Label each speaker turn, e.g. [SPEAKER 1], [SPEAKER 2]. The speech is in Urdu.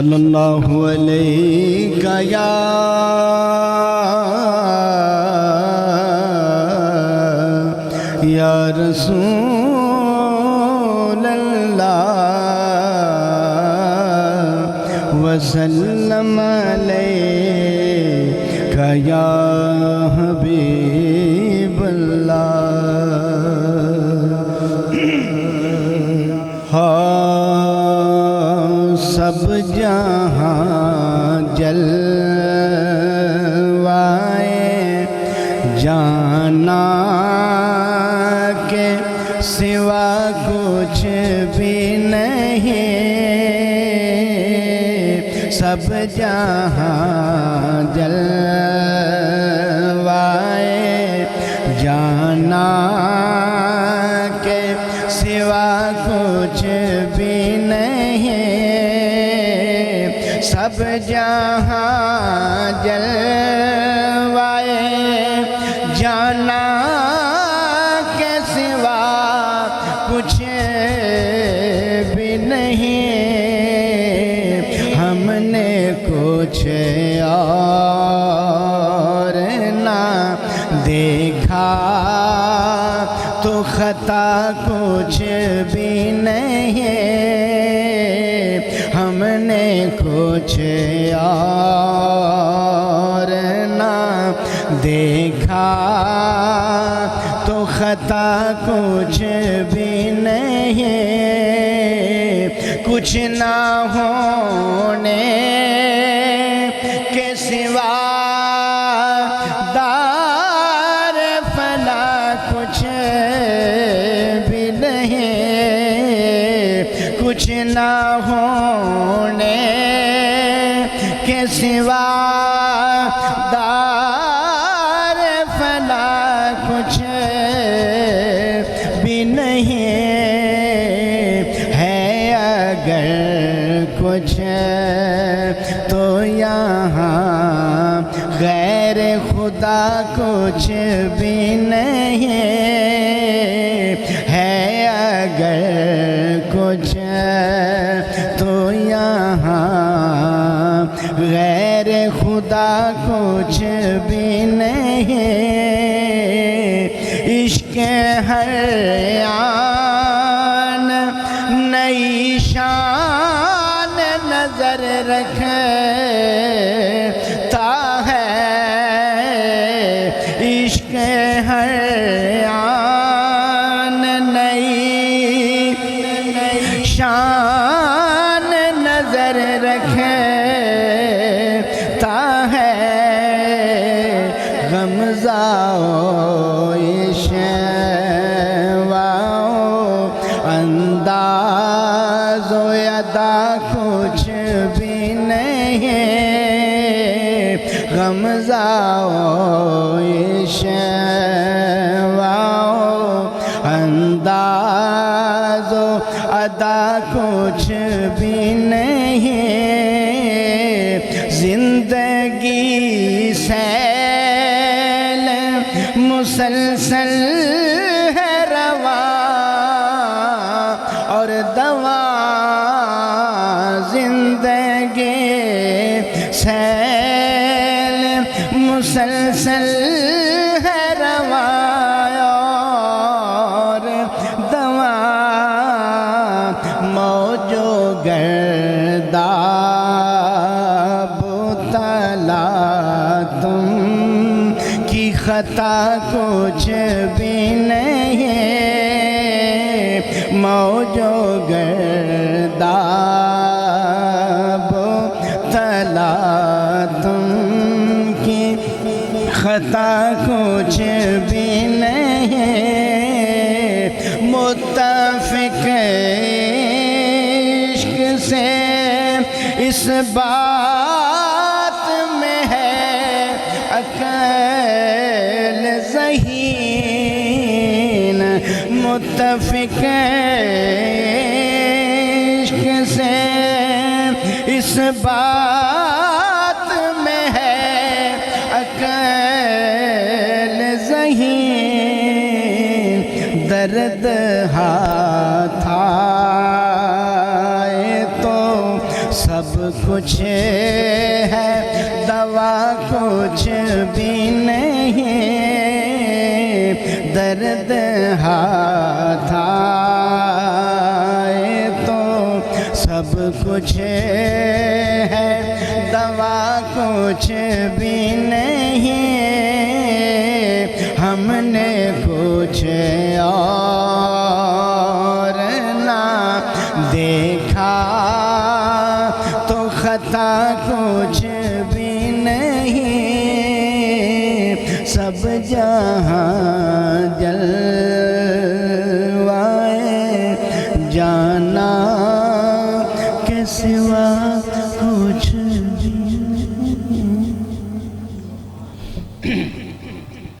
[SPEAKER 1] صلی اللہ علیہ یا رسول اللہ وسلم علیہ یا حبیب اللہ سب جہاں جلوائے جانا کے سوا کچھ بھی نہیں، سب جہاں جلوائے جانا کے سوا کچھ بھی نہیں، سب جہاں جلوائے جانا کے سوا کچھ بھی نہیں، ہم نے کچھ اور نہ دیکھا تو خطا کچھ بھی نہیں، ہم نے کچھ اور نہ دیکھا تو خطا کچھ بھی نہیں، کچھ نہ ہونے کے سوا دار فنا کچھ بھی نہیں، کچھ نہ ہونے کے سوا دار فنا کچھ بھی نہیں ہے، اگر کچھ تو یہاں غیر خدا کچھ بھی نہیں ہے، اگر کچھ تو یہاں غیر خدا کچھ بھی نہیں، عشق ہر آن نئی شان نظر رکھتا ہے، عشق ہر آن نئی شان نظر رکھتا ہے، غمزہ انداز و ادا کچھ بھی نہیں، غمزہ انداز و ادا کچھ بھی نہیں، زندگی سیل مسلسل ہے رواں اور دواں، زندگی سیل مسلسل ہے رواں اور دواں، موج و گرداب تلا تم کی خطا کچھ بھی نہیں، موج و گرداب تلا تم کی خطا کچھ بھی نہیں، متفق عشق سے اس بات میں ہے عقل ذہین، متفق عشق سے اس بات میں ہے عقل ذہین، درد ہاتھ آئے تو سب کچھ ہے دوا کچھ بھی نہیں، درد ہاتھ آئے تو سب کچھ ہے دوا کچھ بھی نہیں، ہم نے کچھ اور نہ دیکھا تو خطا کو